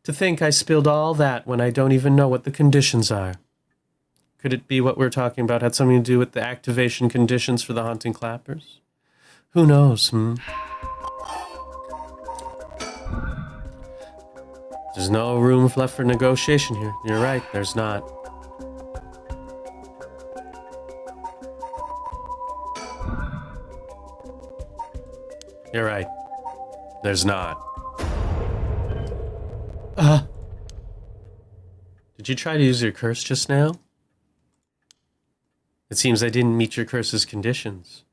To think I spilled all that when I don't even know what the conditions are. Could it be what we're talking about had something to do with the activation conditions for the haunting clappers? Who knows, There's no room left for negotiation here. You're right, there's not. You're right. There's not. Did you try to use your curse just now? It seems I didn't meet your curse's conditions.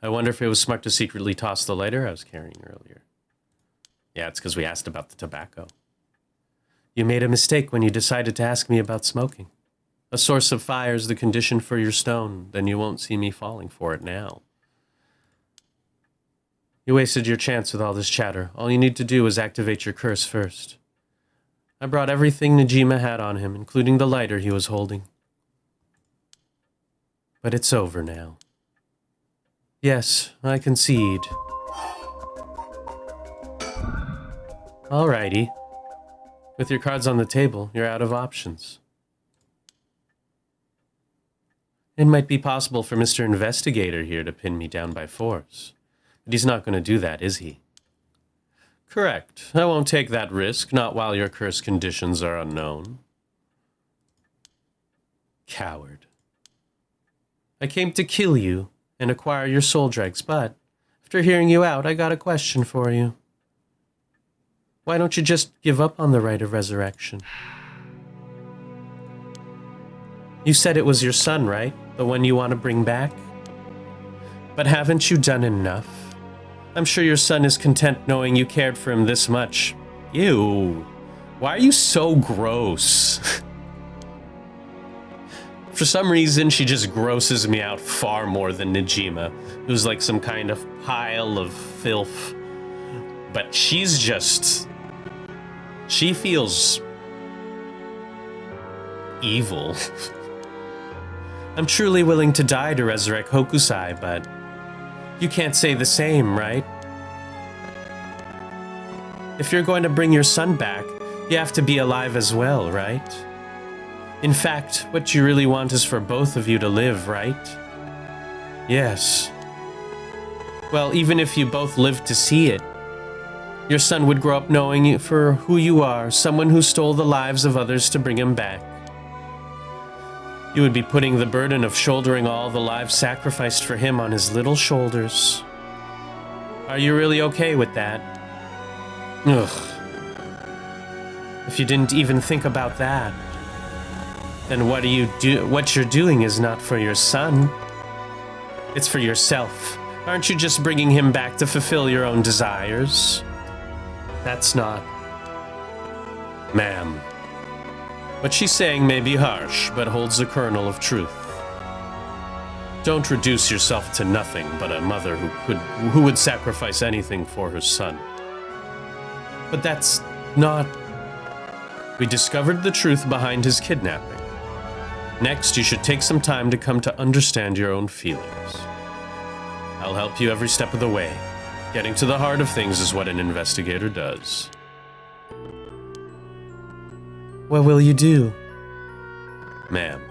I wonder if it was smart to secretly toss the lighter I was carrying earlier. Yeah, it's because we asked about the tobacco. You made a mistake when you decided to ask me about smoking. A source of fire is the condition for your stone, then you won't see me falling for it now. You wasted your chance with all this chatter. All you need to do is activate your curse first. I brought everything Najima had on him, including the lighter he was holding. But it's over now. Yes, I concede. Alrighty. With your cards on the table, you're out of options. It might be possible for Mr. Investigator here to pin me down by force. But he's not going to do that, is he? Correct. I won't take that risk, not while your curse conditions are unknown. Coward. I came to kill you and acquire your soul dregs, but after hearing you out, I got a question for you. Why don't you just give up on the right of resurrection? You said it was your son, right? The one you want to bring back? But haven't you done enough? I'm sure your son is content knowing you cared for him this much. Ew. Why are you so gross? For some reason, she just grosses me out far more than Najima, who's like some kind of pile of filth. But she's just... she feels... evil. I'm truly willing to die to resurrect Hokusai, but you can't say the same, right? If you're going to bring your son back, you have to be alive as well, right? In fact, what you really want is for both of you to live, right? Yes. Well, even if you both lived to see it, your son would grow up knowing you for who you are, someone who stole the lives of others to bring him back. You would be putting the burden of shouldering all the lives sacrificed for him on his little shoulders. Are you really okay with that? Ugh. If you didn't even think about that, then what you're doing is not for your son. It's for yourself. Aren't you just bringing him back to fulfill your own desires? That's not... Ma'am. What she's saying may be harsh, but holds a kernel of truth. Don't reduce yourself to nothing but a mother who would sacrifice anything for her son. But that's not... We discovered the truth behind his kidnapping. Next, you should take some time to come to understand your own feelings. I'll help you every step of the way. Getting to the heart of things is what an investigator does. What will you do? Ma'am,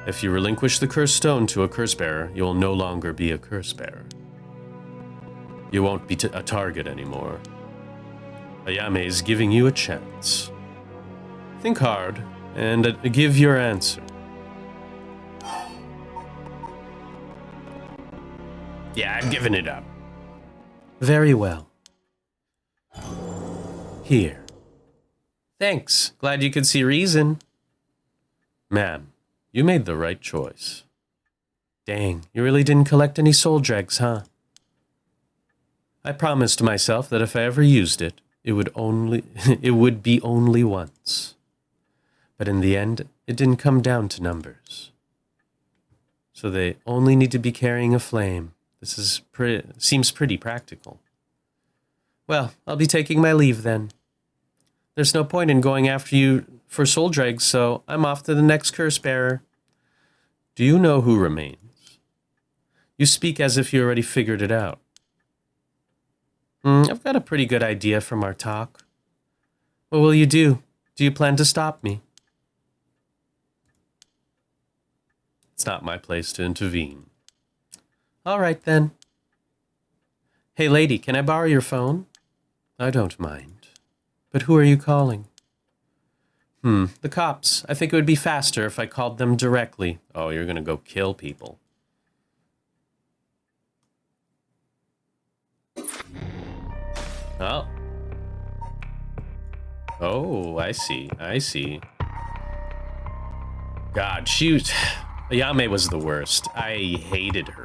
if you relinquish the cursed stone to a curse bearer, you will no longer be a curse bearer. You won't be a target anymore. Ayame is giving you a chance. Think hard and give your answer. Yeah, I've given it up. Very well. Here. Thanks. Glad you could see reason. Ma'am, you made the right choice. Dang, you really didn't collect any soul dregs, huh? I promised myself that if I ever used it, it would be only once. But in the end, it didn't come down to numbers. So they only need to be carrying a flame. This is seems pretty practical. Well, I'll be taking my leave then. There's no point in going after you for soul dregs, so I'm off to the next curse bearer. Do you know who remains? You speak as if you already figured it out. I've got a pretty good idea from our talk. What will you do? Do you plan to stop me? It's not my place to intervene. All right, then. Hey, lady, can I borrow your phone? I don't mind. But who are you calling? The cops. I think it would be faster if I called them directly. Oh, you're gonna go kill people. Oh. Oh, I see. I see. God, Ayame was the worst. I hated her.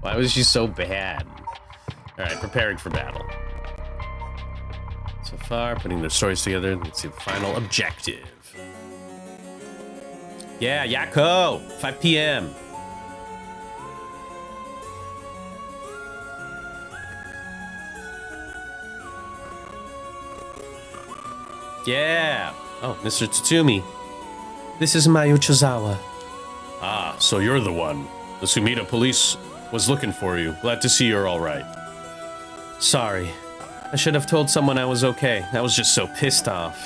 Why was she so bad? Alright, preparing for battle. So far, putting their stories together. Let's see the final objective. Yeah, Yako! 5 p.m. Yeah! Oh, Mr. Tatsumi. This is Mayu Chizawa. Ah, so you're the one. The Sumida police was looking for you. Glad to see you're all right. Sorry. I should have told someone I was okay. I was just so pissed off.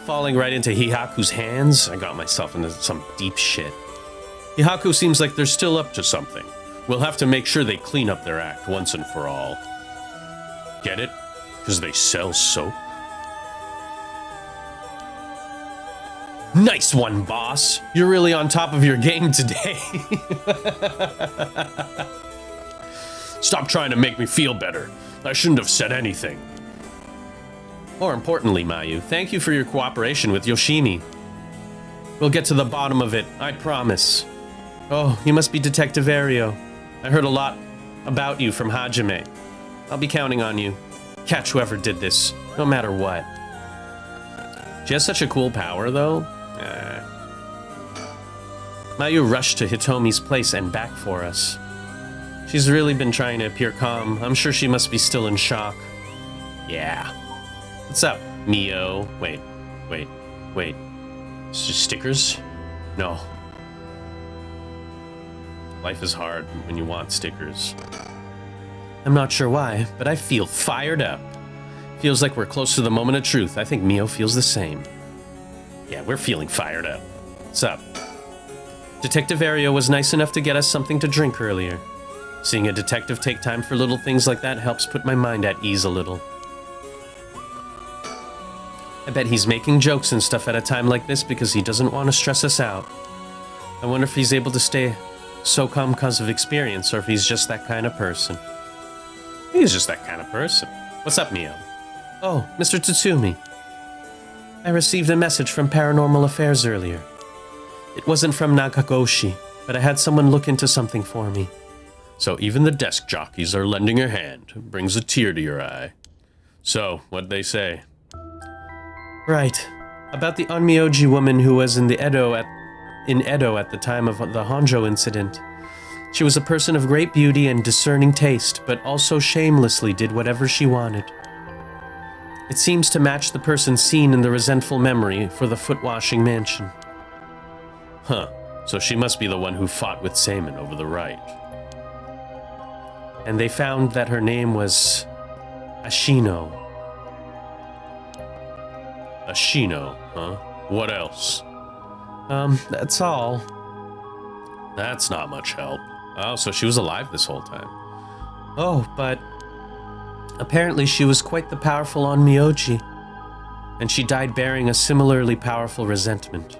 Falling right into Hihaku's hands, I got myself into some deep shit. Hihaku seems like they're still up to something. We'll have to make sure they clean up their act once and for all. Get it? Because they sell soap? Nice one, boss. You're really on top of your game today. Stop trying to make me feel better. I shouldn't have said anything. More importantly, Mayu, thank you for your cooperation with Yoshimi. We'll get to the bottom of it, I promise. Oh, you must be Detective Ario. I heard a lot about you from Hajime. I'll be counting on you. Catch whoever did this, no matter what. She has such a cool power, though. Mayu rushed to Hitomi's place and back for us. She's really been trying to appear calm. I'm sure she must be still in shock. Yeah. What's up, Mio? Wait. It's just stickers? No. Life is hard when you want stickers. I'm not sure why, but I feel fired up. Feels like we're close to the moment of truth. I think Mio feels the same. Yeah, we're feeling fired up. What's up? Detective Ario was nice enough to get us something to drink earlier. Seeing a detective take time for little things like that helps put my mind at ease a little. I bet he's making jokes and stuff at a time like this because he doesn't want to stress us out. I wonder if he's able to stay so calm because of experience, or if he's just that kind of person. He's just that kind of person. What's up, Mio? Oh, Mr. Tsutsumi. I received a message from Paranormal Affairs earlier. It wasn't from Nakagoshi, but I had someone look into something for me. So even the desk jockeys are lending a hand. Brings a tear to your eye. So, what'd they say? Right. About the Onmyoji woman who was in Edo at the time of the Honjo incident. She was a person of great beauty and discerning taste, but also shamelessly did whatever she wanted. It seems to match the person seen in the resentful memory for the foot-washing mansion. Huh. So she must be the one who fought with Seimin over the right. And they found that her name was Ashino. Ashino, huh? What else? That's all. That's not much help. Oh, so she was alive this whole time. Oh, but apparently she was quite the powerful Onmyoji, and she died bearing a similarly powerful resentment.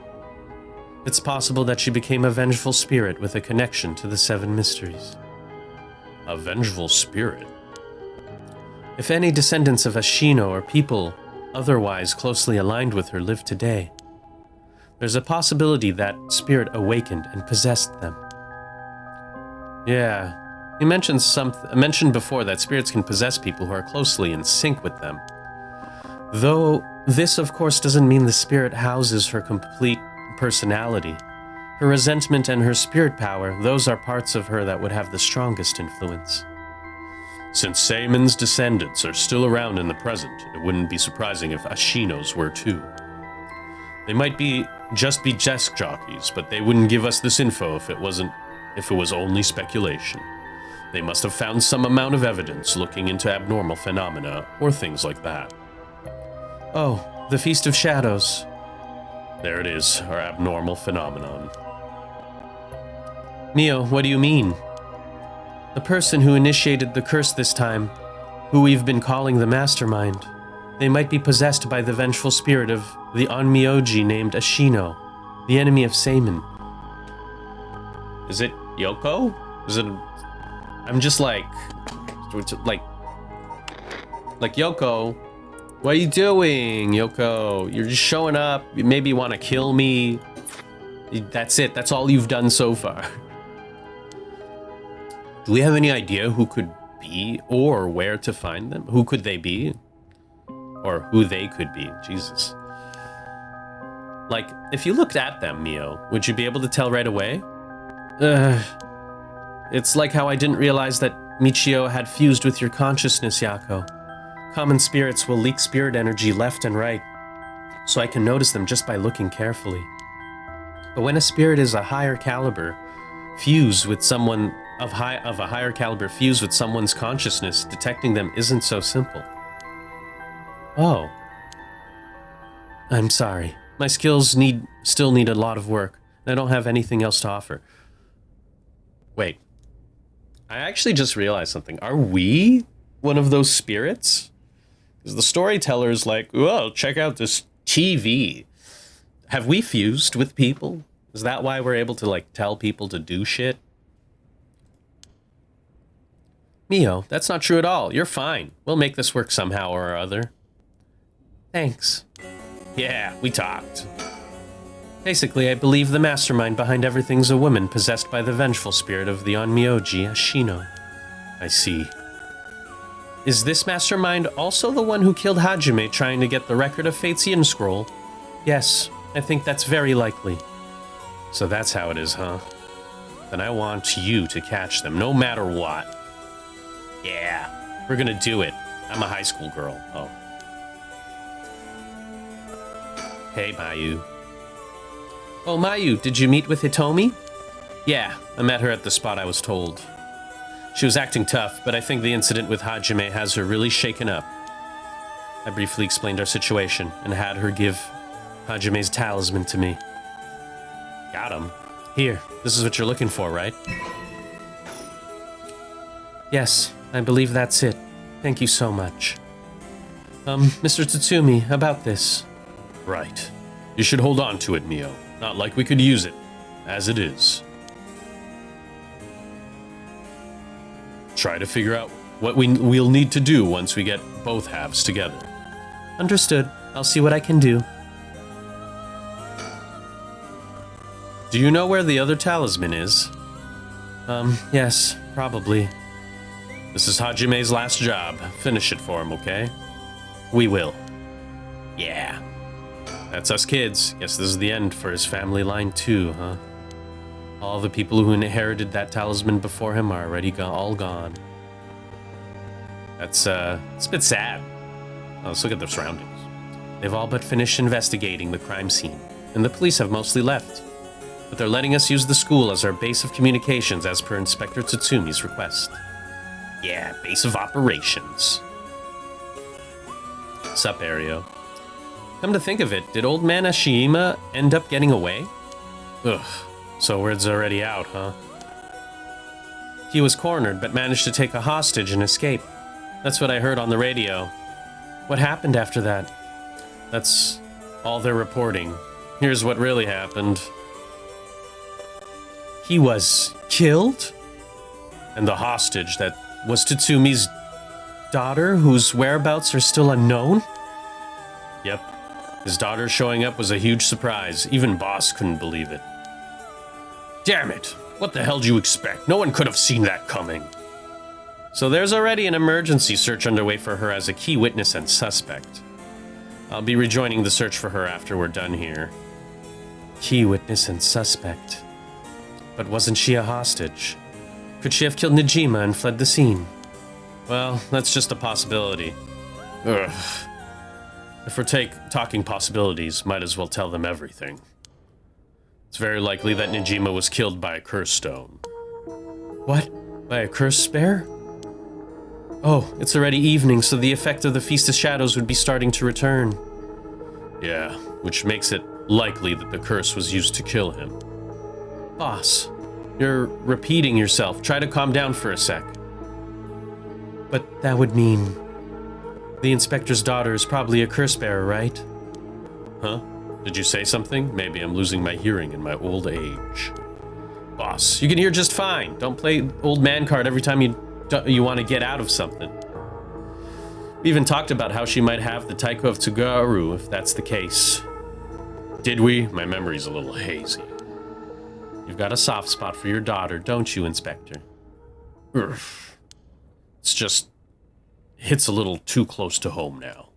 It's possible that she became a vengeful spirit with a connection to the Seven Mysteries. A vengeful spirit? If any descendants of Ashino or people otherwise closely aligned with her live today, there's a possibility that spirit awakened and possessed them. Yeah, you mentioned before that spirits can possess people who are closely in sync with them. Though this, of course, doesn't mean the spirit houses her complete personality. Her resentment and her spirit power, those are parts of her that would have the strongest influence. Since Seimin's descendants are still around in the present, it wouldn't be surprising if Ashino's were too. They might just be desk jockeys, but they wouldn't give us this info if it was only speculation. They must have found some amount of evidence looking into abnormal phenomena or things like that. Oh, the Feast of Shadows. There it is, our abnormal phenomenon. Mio, what do you mean? The person who initiated the curse this time, who we've been calling the Mastermind, they might be possessed by the vengeful spirit of the Onmyoji named Ashino, the enemy of Seimin. Is it Yoko? Is it... I'm just like Yoko, what are you doing, Yoko? You're just showing up. Maybe you want to kill me. That's it. That's all you've done so far. Do we have any idea who could be or where to find them? Who could they be? Or who they could be? Jesus. Like, if you looked at them, Mio, would you be able to tell right away? It's like how I didn't realize that Michio had fused with your consciousness, Yako. Common spirits will leak spirit energy left and right, so I can notice them just by looking carefully. But when a spirit is a higher caliber, fuse with someone of a higher caliber fuse with someone's consciousness, detecting them isn't so simple. Oh. I'm sorry. My skills still need a lot of work. I don't have anything else to offer. Wait. I actually just realized something. Are we one of those spirits? Because the storyteller's like, whoa, check out this TV. Have we fused with people? Is that why we're able to, like, tell people to do shit? Mio, that's not true at all. You're fine. We'll make this work somehow or other. Thanks. Yeah, we talked. Basically, I believe the mastermind behind everything's a woman possessed by the vengeful spirit of the Onmyoji Ashino. I see. Is this mastermind also the one who killed Hajime trying to get the record of Fate's Yin Scroll? Yes, I think that's very likely. So that's how it is, huh? Then I want you to catch them, no matter what. Yeah, we're gonna do it. I'm a high school girl. Oh. Hey, Mayu. Oh, Mayu, did you meet with Hitomi? Yeah, I met her at the spot I was told. She was acting tough, but I think the incident with Hajime has her really shaken up. I briefly explained our situation and had her give Hajime's talisman to me. Got him. Here, this is what you're looking for, right? Yes, I believe that's it. Thank you so much. Mr. Tatsumi, about this. Right. You should hold on to it, Mio. Not like we could use it, as it is. Try to figure out what we'll need to do once we get both halves together. Understood. I'll see what I can do. Do you know where the other talisman is? Yes, probably. This is Hajime's last job. Finish it for him, okay? We will. Yeah. That's us kids. Guess this is the end for his family line too, huh? All the people who inherited that talisman before him are already all gone. It's a bit sad. Oh, let's look at the surroundings. They've all but finished investigating the crime scene, and the police have mostly left. But they're letting us use the school as our base of communications as per Inspector Tatsumi's request. Yeah, base of operations. Sup, Ario. Come to think of it, did old man Ashima end up getting away? Ugh, so word's already out, huh? He was cornered, but managed to take a hostage and escape. That's what I heard on the radio. What happened after that? That's all they're reporting. Here's what really happened. He was killed? And the hostage that was Tatsumi's daughter, whose whereabouts are still unknown? Yep. His daughter showing up was a huge surprise. Even Boss couldn't believe it. Damn it! What the hell do you expect? No one could have seen that coming. So there's already an emergency search underway for her as a key witness and suspect. I'll be rejoining the search for her after we're done here. Key witness and suspect. But wasn't she a hostage? Could she have killed Najima and fled the scene? Well, that's just a possibility. Ugh. If we're talking possibilities, might as well tell them everything. It's very likely that Najima was killed by a curse stone. What? By a cursed spare? Oh, it's already evening, so the effect of the Feast of Shadows would be starting to return. Yeah, which makes it likely that the curse was used to kill him. Boss, you're repeating yourself. Try to calm down for a sec. But that would mean the inspector's daughter is probably a curse bearer, right? Huh? Did you say something? Maybe I'm losing my hearing in my old age. Boss, you can hear just fine. Don't play old man card every time you want to get out of something. We even talked about how she might have the Taiko of Tsugaru, if that's the case. Did we? My memory's a little hazy. You've got a soft spot for your daughter, don't you, Inspector? Ugh. It's just hits a little too close to home now.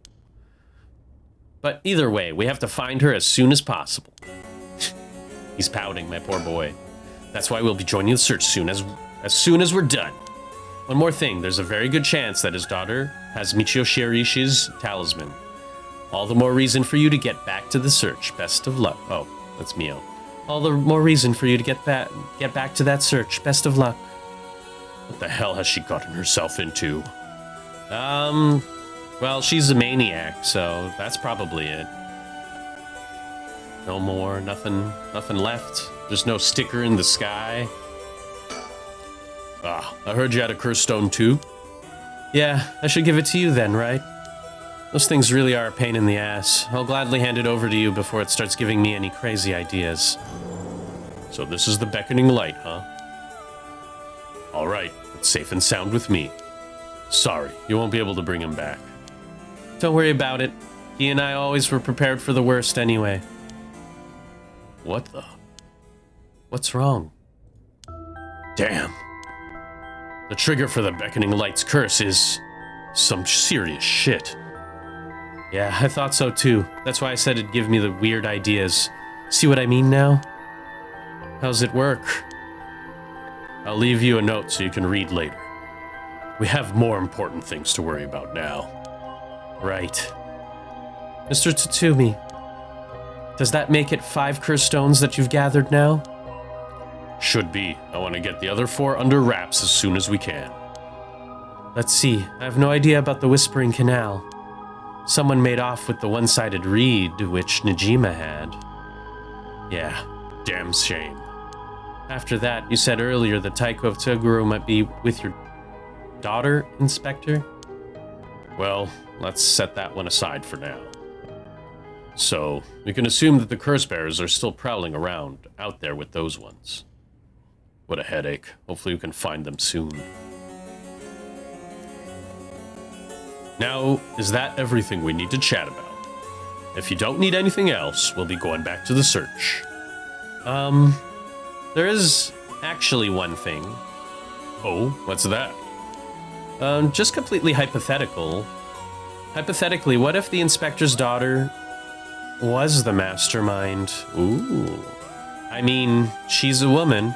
But either way, we have to find her as soon as possible. He's pouting, my poor boy. That's why we'll be joining the search soon as we're done. One more thing, there's a very good chance that his daughter has Michio Shirishi's talisman. All the more reason for you to get back to the search. Best of luck. Oh, that's Mio. All the more reason for you to get back to that search. Best of luck. What the hell has she gotten herself into? Well, she's a maniac, so that's probably it. No more, nothing left. There's no sticker in the sky. Ah, I heard you had a curse stone too? Yeah, I should give it to you then, right? Those things really are a pain in the ass. I'll gladly hand it over to you before it starts giving me any crazy ideas. So this is the beckoning light, huh? All right, it's safe and sound with me. Sorry, you won't be able to bring him back. Don't worry about it. He and I always were prepared for the worst anyway. What the? What's wrong? Damn. The trigger for the beckoning light's curse is some serious shit. Yeah, I thought so too. That's why I said it'd give me the weird ideas. See what I mean now? How's it work? I'll leave you a note so you can read later. We have more important things to worry about now. Right. Mr. Tatsumi, does that make it 5 curse stones that you've gathered now? Should be. I want to get the other 4 under wraps as soon as we can. Let's see. I have no idea about the Whispering Canal. Someone made off with the one-sided reed, which Najima had. Yeah, damn shame. After that, you said earlier that Taiko of Toguro might be with your daughter, Inspector? Well, let's set that one aside for now. So, we can assume that the curse bearers are still prowling around out there with those ones. What a headache. Hopefully we can find them soon. Now, is that everything we need to chat about? If you don't need anything else, we'll be going back to the search. There is actually one thing. Oh, what's that? Just completely hypothetical. Hypothetically, what if the inspector's daughter was the mastermind? Ooh. I mean, she's a woman.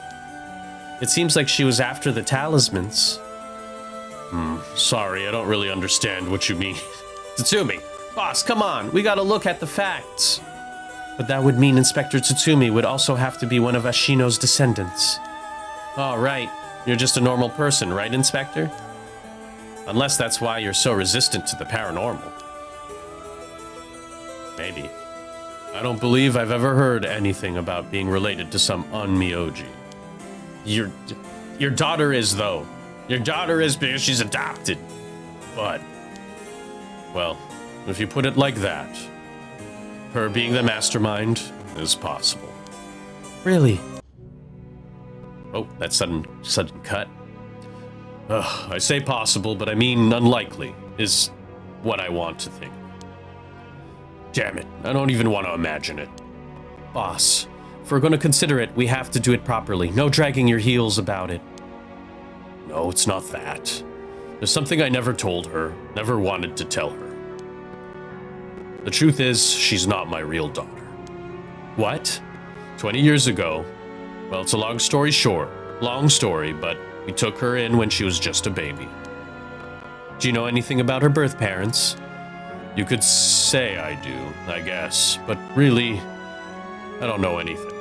It seems like she was after the talismans. Sorry, I don't really understand what you mean. Tatsumi, boss, come on, we gotta look at the facts. But that would mean Inspector Tatsumi would also have to be one of Ashino's descendants. Oh, right. You're just a normal person, right, Inspector? Unless that's why you're so resistant to the paranormal. Maybe. I don't believe I've ever heard anything about being related to some Onmyoji. Your daughter is, though. Your daughter is because she's adopted. But, well, if you put it like that, her being the mastermind is possible. Really? Oh, that sudden cut. I say possible, but I mean unlikely is what I want to think. Damn it, I don't even want to imagine it. Boss, if we're going to consider it, we have to do it properly. No dragging your heels about it. No, it's not that. There's something I never told her, never wanted to tell her. The truth is, she's not my real daughter. What? 20 years ago, well, it's a long story short. Long story, but we took her in when she was just a baby. Do you know anything about her birth parents? You could say I do, I guess, but really, I don't know anything.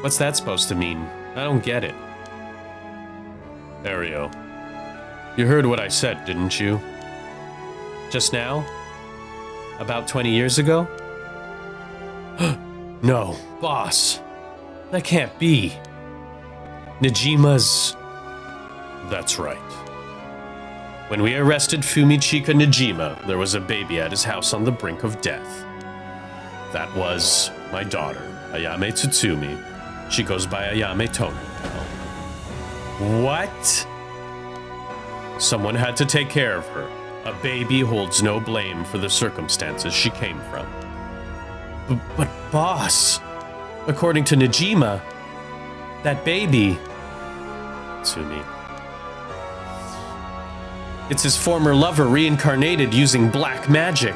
What's that supposed to mean? I don't get it. Ario, you heard what I said, didn't you? Just now? About 20 years ago? No, boss. That can't be. Najima's... That's right. When we arrested Fumichika Najima, there was a baby at his house on the brink of death. That was my daughter, Ayame Tsutsumi. She goes by Ayame Tono. What? Someone had to take care of her. A baby holds no blame for the circumstances she came from. But boss, according to Najima, that baby... Tsumi. It's his former lover reincarnated using black magic.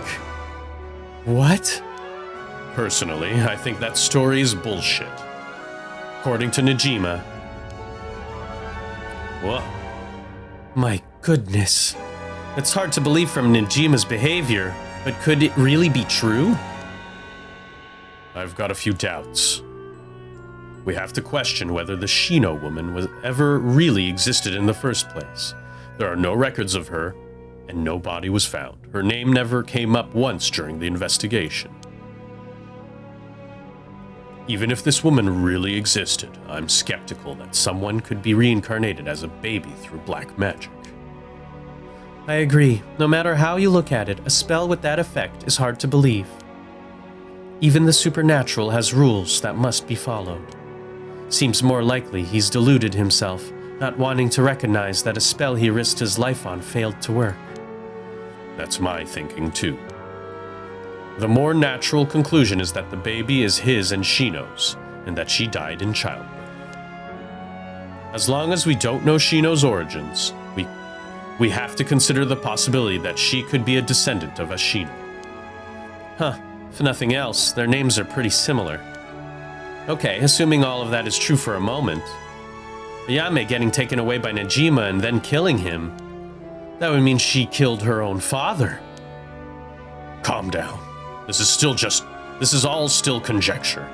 What? Personally, I think that story is bullshit. According to Najima... What? My goodness. It's hard to believe from Najima's behavior, but could it really be true? I've got a few doubts. We have to question whether the Shino woman was ever really existed in the first place. There are no records of her, and no body was found. Her name never came up once during the investigation. Even if this woman really existed, I'm skeptical that someone could be reincarnated as a baby through black magic. I agree. No matter how you look at it, a spell with that effect is hard to believe. Even the supernatural has rules that must be followed. Seems more likely he's deluded himself, not wanting to recognize that a spell he risked his life on failed to work. That's my thinking too. The more natural conclusion is that the baby is his and Shino's, and that she died in childbirth. As long as we don't know Shino's origins, we have to consider the possibility that she could be a descendant of a Shino. Huh, if nothing else, their names are pretty similar. Okay, assuming all of that is true for a moment, Ayame getting taken away by Najima and then killing him, that would mean she killed her own father. Calm down. This is all still conjecture.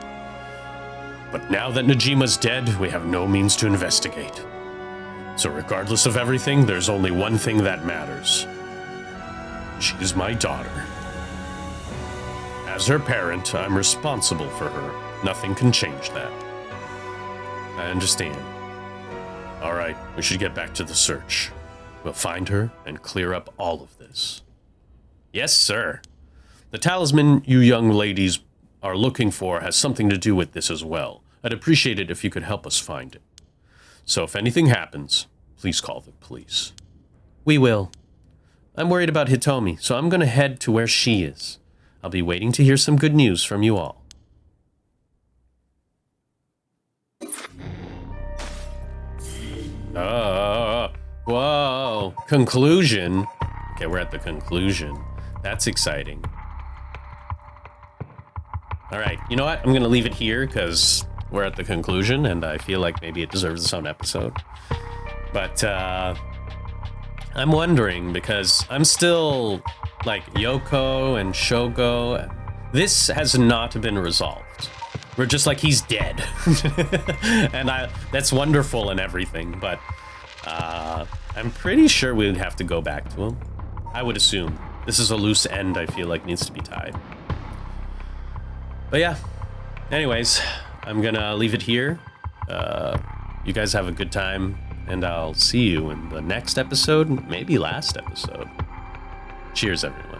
But now that Najima's dead, we have no means to investigate. So regardless of everything, there's only one thing that matters. She's my daughter. As her parent, I'm responsible for her. Nothing can change that. I understand. All right, we should get back to the search. We'll find her and clear up all of this. Yes, sir. The talisman you young ladies are looking for has something to do with this as well. I'd appreciate it if you could help us find it. So if anything happens, please call the police. We will. I'm worried about Hitomi, so I'm going to head to where she is. I'll be waiting to hear some good news from you all. Whoa. Conclusion. Okay, we're at the conclusion. That's exciting. All right, you know what? I'm going to leave it here because we're at the conclusion, and I feel like maybe it deserves its own episode. But I'm wondering, because I'm still like Yoko and Shogo. This has not been resolved. We're just like, he's dead. And that's wonderful and everything, but I'm pretty sure we'd have to go back to him. I would assume. This is a loose end I feel like needs to be tied. But yeah, anyways, I'm gonna leave it here. You guys have a good time, and I'll see you in the next episode, maybe last episode. Cheers, everyone.